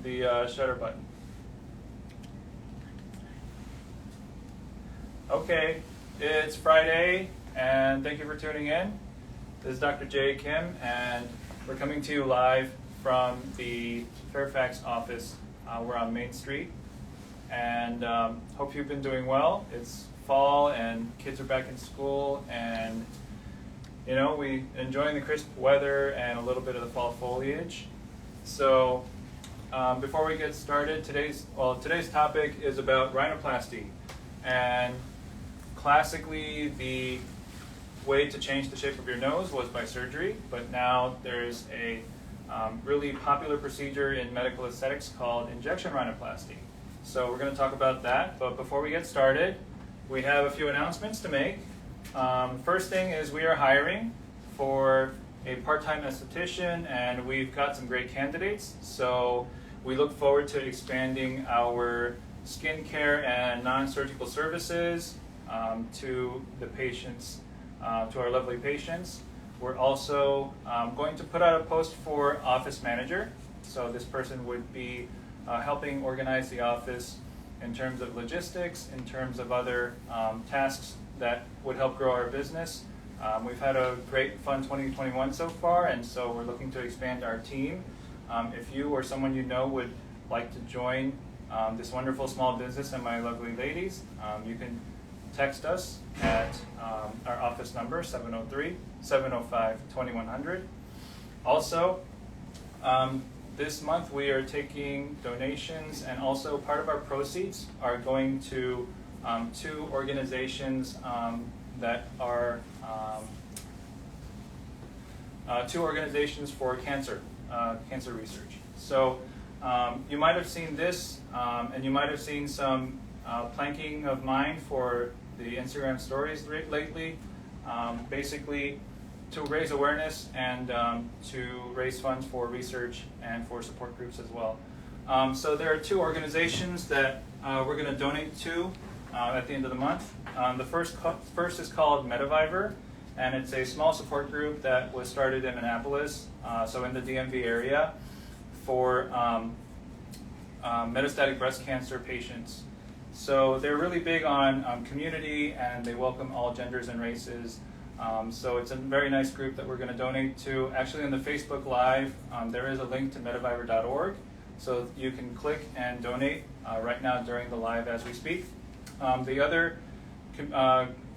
the shutter button. Okay, it's Friday, and thank you for tuning in. This is Dr. Jay Kim, and we're coming to you live from the Fairfax office. We're on Main Street, and hope you've been doing well. It's fall, and kids are back in school, and you know, we enjoying the crisp weather and a little bit of the fall foliage. So before we get started, today's topic is about rhinoplasty. And classically, the way to change the shape of your nose was by surgery, but now there's a really popular procedure in medical aesthetics called injection rhinoplasty. So we're going to talk about that, but before we get started, we have a few announcements to make. First thing is we are hiring for a part-time esthetician, and we've got some great candidates. So we look forward to expanding our skincare and non-surgical services to the patients, to our lovely patients. We're also going to put out a post for office manager. So this person would be helping organize the office in terms of logistics, in terms of other tasks that would help grow our business. We've had a great, fun 2021 so far, and so we're looking to expand our team. If you or someone you know would like to join this wonderful small business and my lovely ladies, you can text us at our office number, 703-705-2100. Also, this month we are taking donations, and also part of our proceeds are going to two organizations that are two organizations for cancer research. So you might have seen this, and you might have seen some planking of mine for the Instagram stories lately, basically to raise awareness and to raise funds for research and for support groups as well. So there are two organizations that we're going to donate to at the end of the month. The first is called Mediviver, and it's a small support group that was started in Annapolis, so in the DMV area, for metastatic breast cancer patients. So they're really big on community, and they welcome all genders and races. So it's a very nice group that we're going to donate to. Actually, on the Facebook Live, there is a link to mediviver.org, so you can click and donate right now during the live as we speak. The other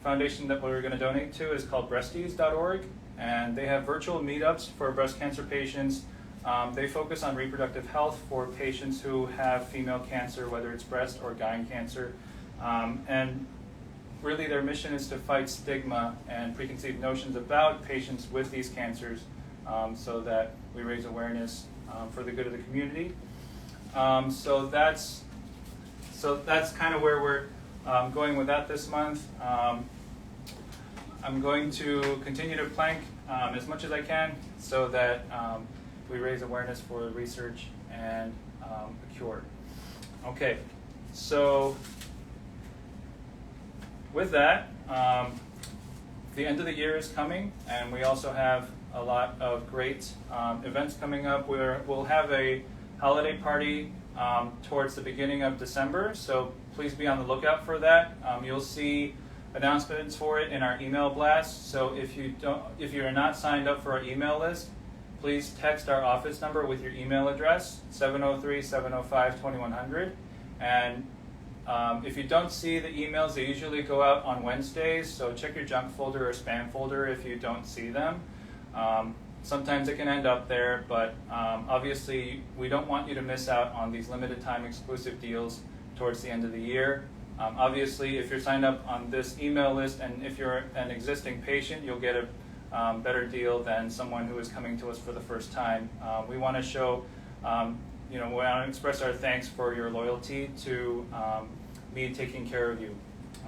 foundation that we're going to donate to is called breasties.org, and they have virtual meetups for breast cancer patients. They focus on reproductive health for patients who have female cancer, whether it's breast or gyne cancer. And really their mission is to fight stigma and preconceived notions about patients with these cancers, so that we raise awareness for the good of the community. So that's kind of where we're going with that this month. I'm going to continue to plank as much as I can so that we raise awareness for research and a cure. Okay, so with that, the end of the year is coming, and we also have a lot of great events coming up. We'll have a holiday party towards the beginning of December, so please be on the lookout for that. You'll see announcements for it in our email blast. So if you are not signed up for our email list, please text our office number with your email address, 703-705-2100. And if you don't see the emails, they usually go out on Wednesdays, so check your junk folder or spam folder if you don't see them. Sometimes it can end up there, but obviously we don't want you to miss out on these limited time exclusive deals towards the end of the year. Obviously, if you're signed up on this email list, and if you're an existing patient, you'll get a better deal than someone who is coming to us for the first time. We want to show, we want to express our thanks for your loyalty to me taking care of you.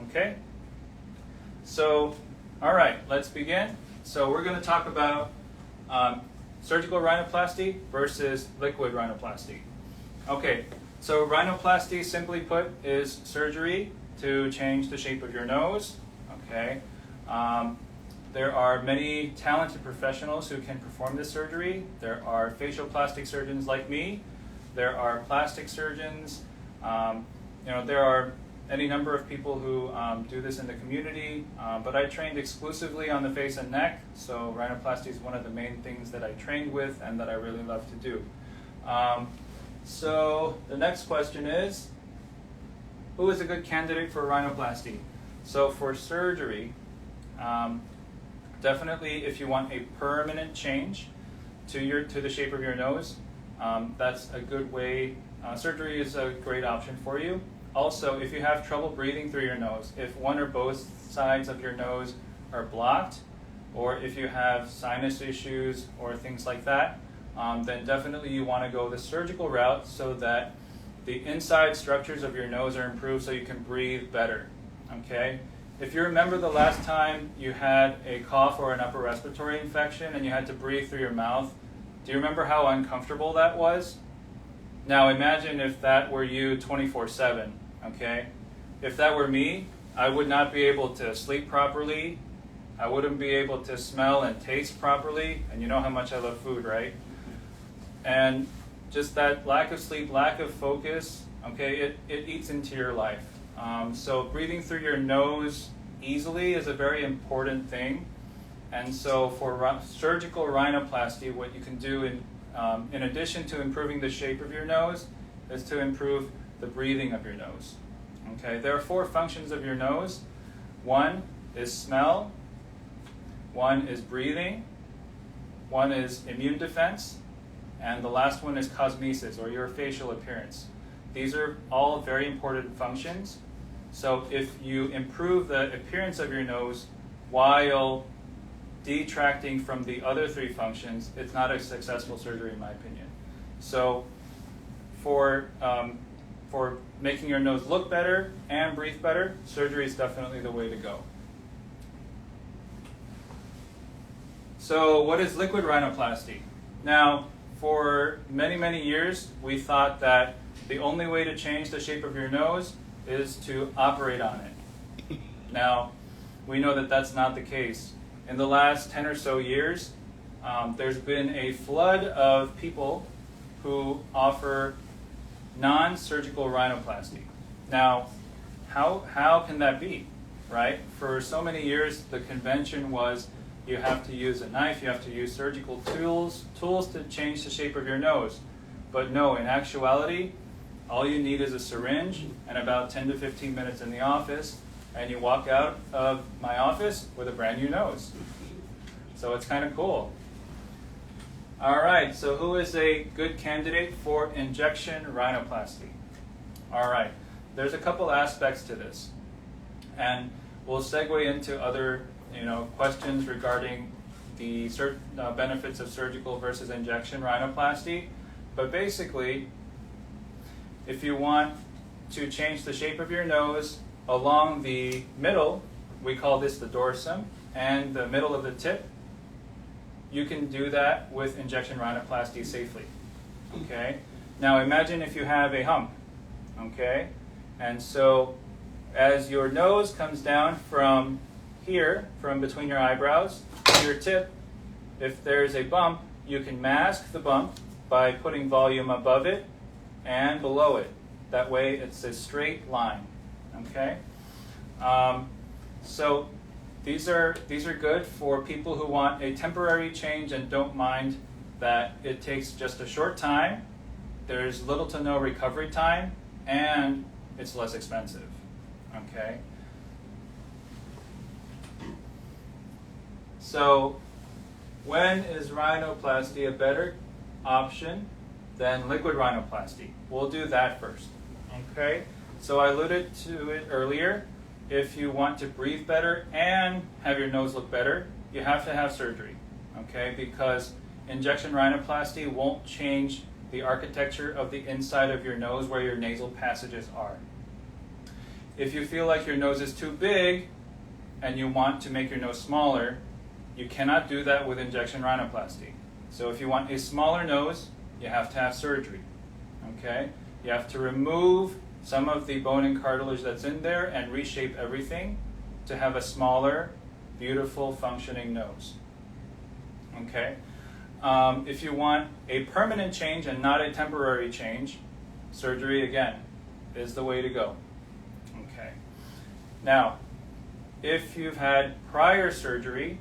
Okay? So, all right, let's begin. So we're going to talk about surgical rhinoplasty versus liquid rhinoplasty. Okay, so rhinoplasty, simply put, is surgery to change the shape of your nose. Okay, there are many talented professionals who can perform this surgery. There are facial plastic surgeons like me. there are plastic surgeons. There are any number of people who do this in the community, but I trained exclusively on the face and neck, so rhinoplasty is one of the main things that I trained with and that I really love to do. So the next question is, who is a good candidate for rhinoplasty? So for surgery, definitely if you want a permanent change to the shape of your nose, that's a good way. Surgery is a great option for you. Also, if you have trouble breathing through your nose, if one or both sides of your nose are blocked, or if you have sinus issues or things like that, then definitely you want to go the surgical route so that the inside structures of your nose are improved so you can breathe better. Okay? If you remember the last time you had a cough or an upper respiratory infection and you had to breathe through your mouth, do you remember how uncomfortable that was? Now imagine if that were you 24/7, okay? If that were me, I would not be able to sleep properly. I wouldn't be able to smell and taste properly, and you know how much I love food, right? And just that lack of sleep, lack of focus, okay, it eats into your life. So breathing through your nose easily is a very important thing. And so for surgical rhinoplasty, what you can do in addition to improving the shape of your nose is to improve the breathing of your nose. Okay, there are 4 functions of your nose. One is smell, one is breathing, one is immune defense, and the last one is cosmesis, or your facial appearance. These are all very important functions. So if you improve the appearance of your nose while detracting from the other 3 functions, it's not a successful surgery in my opinion. So for making your nose look better and breathe better, surgery is definitely the way to go. So what is liquid rhinoplasty? Now, for many, many years, we thought that the only way to change the shape of your nose is to operate on it. Now, we know that that's not the case. In the last 10 or so years, there's been a flood of people who offer non-surgical rhinoplasty. Now, how can that be, right? For so many years, the convention was you have to use a knife, you have to use surgical tools to change the shape of your nose. But no, in actuality, all you need is a syringe and about 10 to 15 minutes in the office, and you walk out of my office with a brand new nose. So it's kind of cool. All right, so who is a good candidate for injection rhinoplasty? All right, there's a couple aspects to this, and we'll segue into other questions regarding the benefits of surgical versus injection rhinoplasty. But basically, if you want to change the shape of your nose along the middle, we call this the dorsum, and the middle of the tip, you can do that with injection rhinoplasty safely. Okay? Now imagine if you have a hump. Okay? And so as your nose comes down from here, from between your eyebrows to your tip, if there's a bump, you can mask the bump by putting volume above it and below it. That way it's a straight line. Okay? So these are good for people who want a temporary change and don't mind that it takes just a short time, there's little to no recovery time, and it's less expensive. Okay? So when is rhinoplasty a better option than liquid rhinoplasty? We'll do that first. Okay? So I alluded to it earlier. If you want to breathe better and have your nose look better, you have to have surgery. Okay? Because injection rhinoplasty won't change the architecture of the inside of your nose where your nasal passages are. If you feel like your nose is too big and you want to make your nose smaller, you cannot do that with injection rhinoplasty. So if you want a smaller nose, you have to have surgery. Okay? You have to remove some of the bone and cartilage that's in there and reshape everything to have a smaller, beautiful, functioning nose. Okay? if you want a permanent change and not a temporary change, surgery again is the way to go. Okay. Now, if you've had prior surgery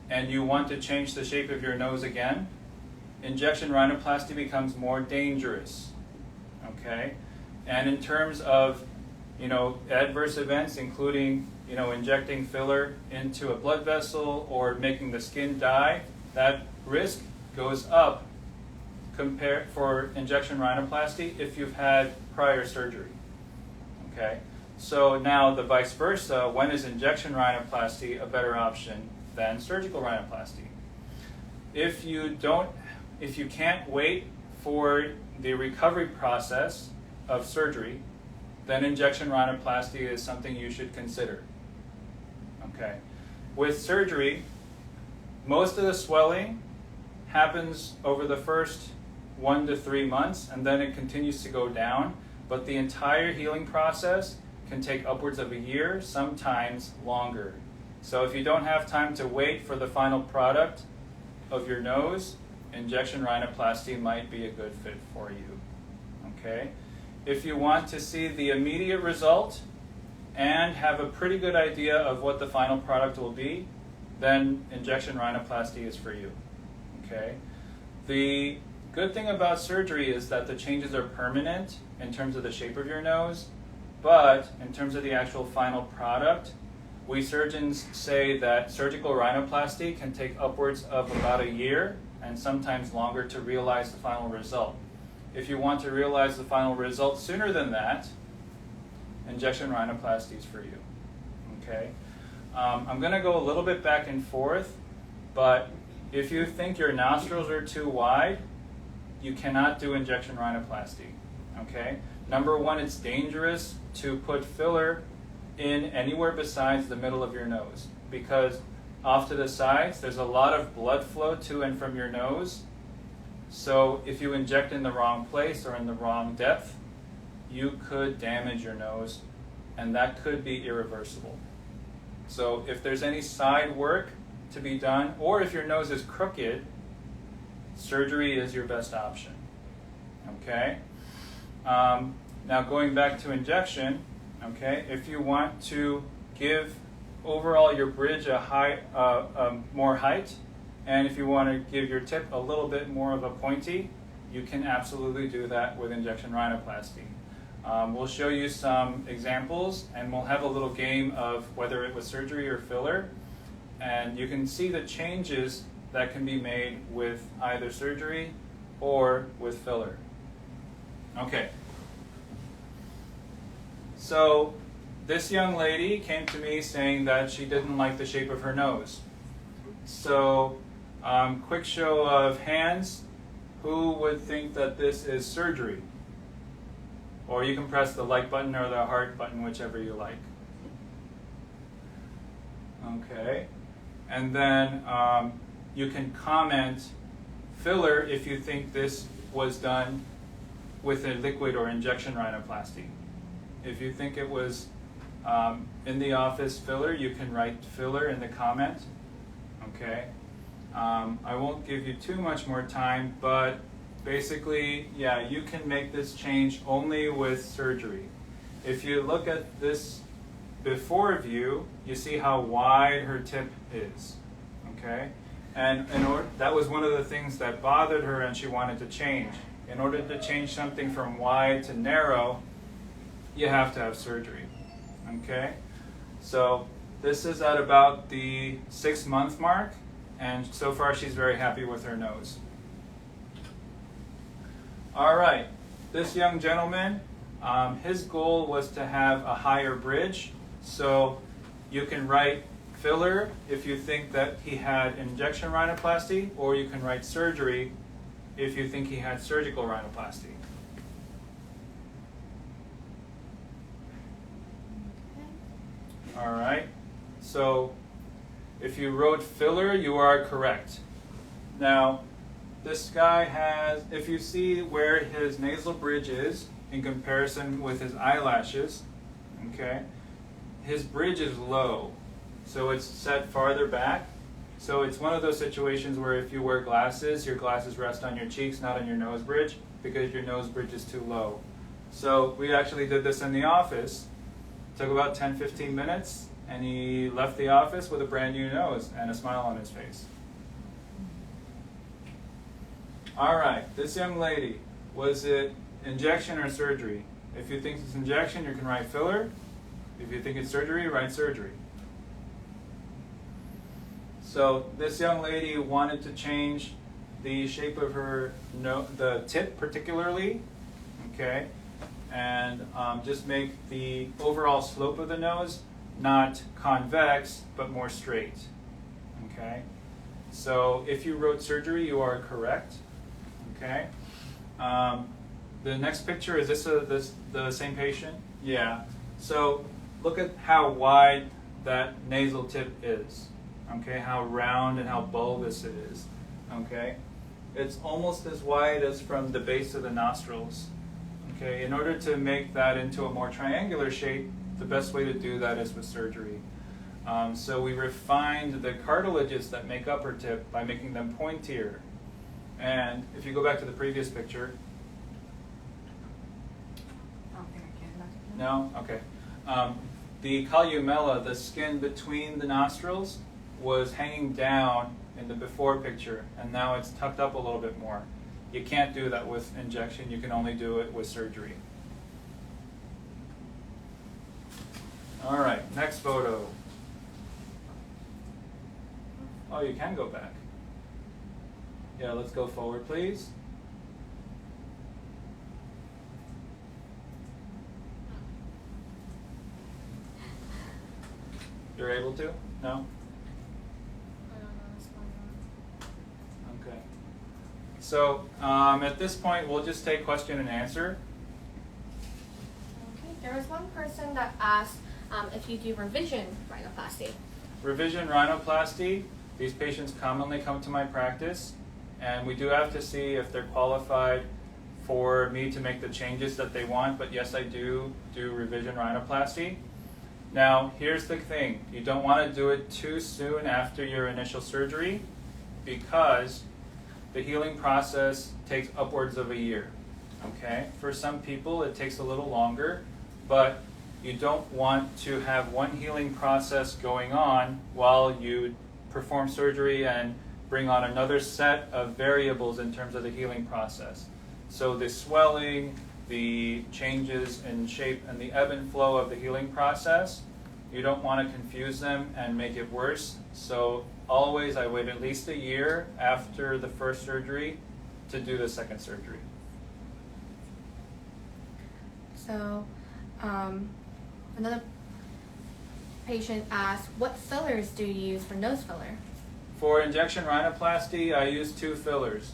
and you want to change the shape of your nose again, injection rhinoplasty becomes more dangerous. Okay? And in terms of, adverse events, including, injecting filler into a blood vessel or making the skin die, that risk goes up for injection rhinoplasty if you've had prior surgery. Okay? So now the vice versa, when is injection rhinoplasty a better option than surgical rhinoplasty? If you can't wait for the recovery process of surgery, then injection rhinoplasty is something you should consider. Okay. With surgery, most of the swelling happens over the first 1 to 3 months, and then it continues to go down, but the entire healing process can take upwards of a year, sometimes longer. So if you don't have time to wait for the final product of your nose, injection rhinoplasty might be a good fit for you. Okay? If you want to see the immediate result and have a pretty good idea of what the final product will be, then injection rhinoplasty is for you. Okay? The good thing about surgery is that the changes are permanent in terms of the shape of your nose, but in terms of the actual final product, we surgeons say that surgical rhinoplasty can take upwards of about a year and sometimes longer to realize the final result. If you want to realize the final result sooner than that, injection rhinoplasty is for you. Okay? I'm going to go a little bit back and forth, but if you think your nostrils are too wide, you cannot do injection rhinoplasty. Okay? Number one, it's dangerous to put filler in anywhere besides the middle of your nose, because off to the sides, there's a lot of blood flow to and from your nose. So if you inject in the wrong place or in the wrong depth, you could damage your nose, and that could be irreversible. So if there's any side work to be done, or if your nose is crooked, surgery is your best option. Okay? Now going back to injection, okay, if you want to give overall your bridge more height, and if you want to give your tip a little bit more of a pointy, you can absolutely do that with injection rhinoplasty. We'll show you some examples, and we'll have a little game of whether it was surgery or filler, and you can see the changes that can be made with either surgery or with filler. Okay. So this young lady came to me saying that she didn't like the shape of her nose. So quick show of hands, who would think that this is surgery? Or you can press the like button or the heart button, whichever you like. Okay. And then you can comment filler if you think this was done with a liquid or injection rhinoplasty. If you think it was in the office filler, you can write filler in the comment. Okay. I won't give you too much more time, but basically, yeah, you can make this change only with surgery. If you look at this before view, you see how wide her tip is. Okay. And that was one of the things that bothered her and she wanted to change. In order to change something from wide to narrow, you have to have surgery. Okay? So this is at about the 6-month mark, and so far she's very happy with her nose. All right, this young gentleman, his goal was to have a higher bridge, so you can write filler if you think that he had injection rhinoplasty, or you can write surgery if you think he had surgical rhinoplasty. All right, so if you wrote filler, you are correct. Now, this guy has, if you see where his nasal bridge is in comparison with his eyelashes, okay, his bridge is low, so it's set farther back. So it's one of those situations where if you wear glasses, your glasses rest on your cheeks, not on your nose bridge, because your nose bridge is too low. So we actually did this in the office. It took about 10-15 minutes, and he left the office with a brand new nose and a smile on his face. All right, this young lady, was it injection or surgery? If you think it's injection, you can write filler. If you think it's surgery, write surgery. So this young lady wanted to change the shape of her the tip particularly, okay, and just make the overall slope of the nose not convex but more straight, okay. So if you wrote surgery, you are correct, okay. The next picture, is this the same patient? Yeah. So look at how wide that nasal tip is, okay, how round and how bulbous it is, okay. It's almost as wide as from the base of the nostrils, okay. In order to make that into a more triangular shape, the best way to do that is with surgery. So we refined the cartilages that make up her tip by making them pointier. And if you go back to the previous picture, no? Okay. The columella, the skin between the nostrils, was hanging down in the before picture, and now it's tucked up a little bit more. You can't do that with injection, you can only do it with surgery. All right, next photo. Oh, you can go back. Yeah, let's go forward, please. You're able to? No? I don't know what's going on. Okay. So at this point, we'll just take question and answer. Okay, there was one person that asked if you do revision rhinoplasty. Revision rhinoplasty, these patients commonly come to my practice, and we do have to see if they're qualified for me to make the changes that they want, but yes, I do revision rhinoplasty. Now, here's the thing. You don't want to do it too soon after your initial surgery because the healing process takes upwards of a year, okay? For some people, it takes a little longer, but you don't want to have one healing process going on while you perform surgery and bring on another set of variables in terms of the healing process. So the swelling, the changes in shape, and the ebb and flow of the healing process, you don't want to confuse them and make it worse. So always I wait at least a year after the first surgery to do the second surgery. So another patient asked, what fillers do you use for nose filler? For injection rhinoplasty, I use two fillers.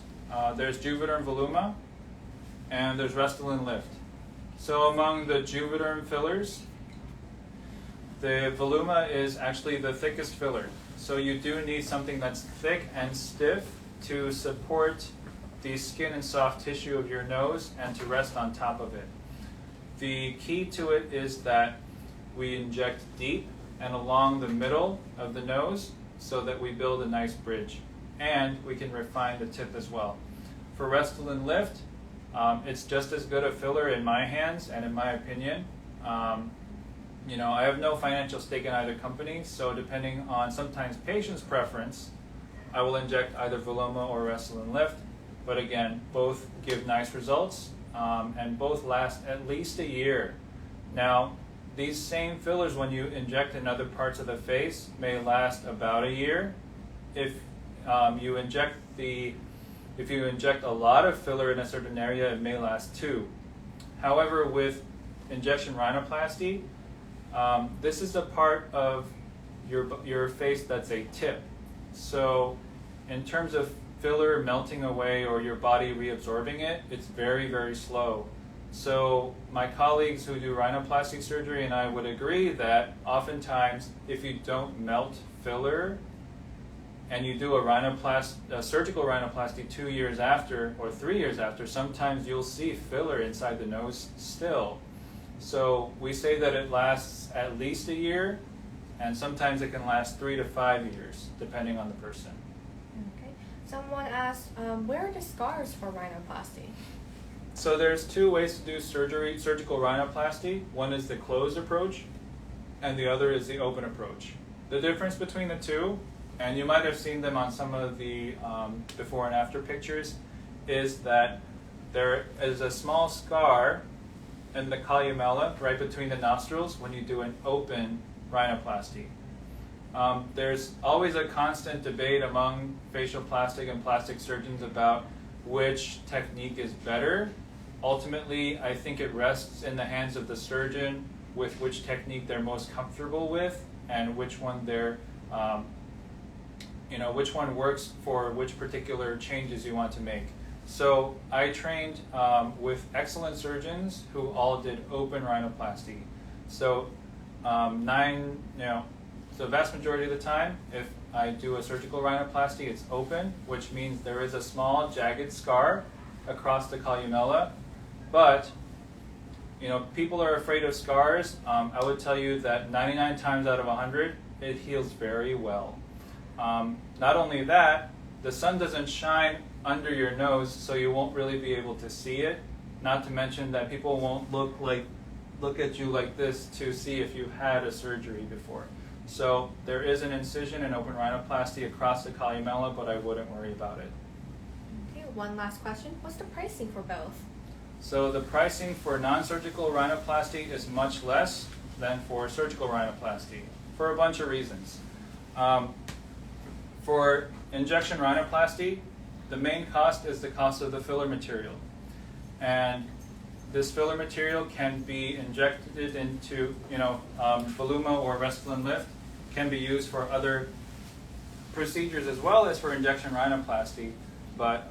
There's Juvederm Voluma and there's Restylane Lift. So among the Juvederm fillers, the Voluma is actually the thickest filler. So you do need something that's thick and stiff to support the skin and soft tissue of your nose and to rest on top of it. The key to it is that we inject deep and along the middle of the nose so that we build a nice bridge. And we can refine the tip as well. For Restylane Lift, it's just as good a filler in my hands and in my opinion. You know, I have no financial stake in either company, so depending on sometimes patient's preference, I will inject either Voluma or Restylane Lift. But again, both give nice results and both last at least a year. Now, these same fillers, when you inject in other parts of the face, may last about a year. If you inject a lot of filler in a certain area, it may last 2. However, with injection rhinoplasty, this is the part of your face that's a tip. So in terms of filler melting away or your body reabsorbing it, it's very, very slow. So my colleagues who do rhinoplasty surgery and I would agree that oftentimes if you don't melt filler and you do a surgical rhinoplasty 2 years after or 3 years after, sometimes you'll see filler inside the nose still. So we say that it lasts at least a year and sometimes it can last 3 to 5 years, depending on the person. Okay. Someone asked, where are the scars for rhinoplasty? So there's 2 ways to do surgical rhinoplasty. One is the closed approach, and the other is the open approach. The difference between the 2, and you might have seen them on some of the before and after pictures, is that there is a small scar in the columella right between the nostrils when you do an open rhinoplasty. There's always a constant debate among facial plastic and plastic surgeons about which technique is better. Ultimately, I think it rests in the hands of the surgeon with which technique they're most comfortable with and which one they're, which one works for which particular changes you want to make. So I trained with excellent surgeons who all did open rhinoplasty. So the vast majority of the time, if I do a surgical rhinoplasty, it's open, which means there is a small jagged scar across the columella. But people are afraid of scars. I would tell you that 99 times out of 100, it heals very well. Not only that, the sun doesn't shine under your nose, so you won't really be able to see it. Not to mention that people won't look at you like this to see if you've had a surgery before. So there is an incision in open rhinoplasty across the columella, but I wouldn't worry about it. Okay, one last question. What's the pricing for both? So the pricing for non-surgical rhinoplasty is much less than for surgical rhinoplasty for a bunch of reasons. For injection rhinoplasty, the main cost is the cost of the filler material. And this filler material can be injected into, Voluma or Restylane Lift, can be used for other procedures as well as for injection rhinoplasty. But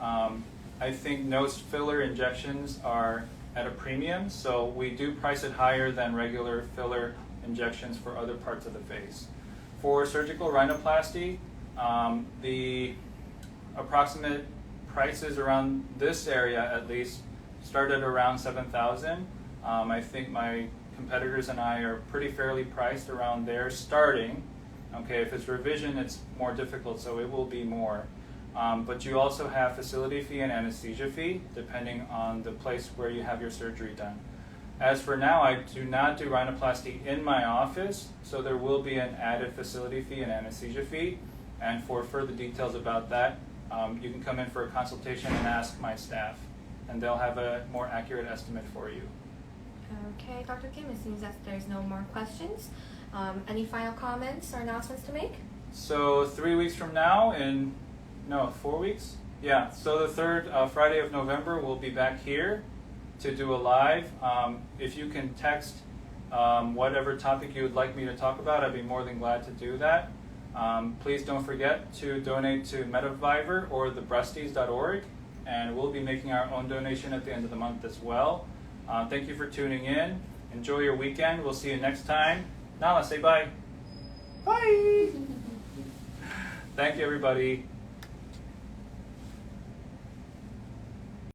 I think nose filler injections are at a premium, so we do price it higher than regular filler injections for other parts of the face. For surgical rhinoplasty, the approximate prices around this area at least start at around $7,000. I think my competitors and I are pretty fairly priced around there starting. Okay, if it's revision, it's more difficult, so it will be more. But you also have facility fee and anesthesia fee, depending on the place where you have your surgery done. As for now, I do not do rhinoplasty in my office, so there will be an added facility fee and anesthesia fee. And for further details about that, you can come in for a consultation and ask my staff, and they'll have a more accurate estimate for you. Okay, Dr. Kim, it seems that there's no more questions. Any final comments or announcements to make? So 3 weeks from now, 4 weeks? Yeah, so the 3rd Friday of November, we'll be back here to do a live. If you can text whatever topic you would like me to talk about, I'd be more than glad to do that. Please don't forget to donate to Metaviver or thebreasties.org, and we'll be making our own donation at the end of the month as well. Thank you for tuning in. Enjoy your weekend. We'll see you next time. Nala, say bye. Bye. Thank you, everybody.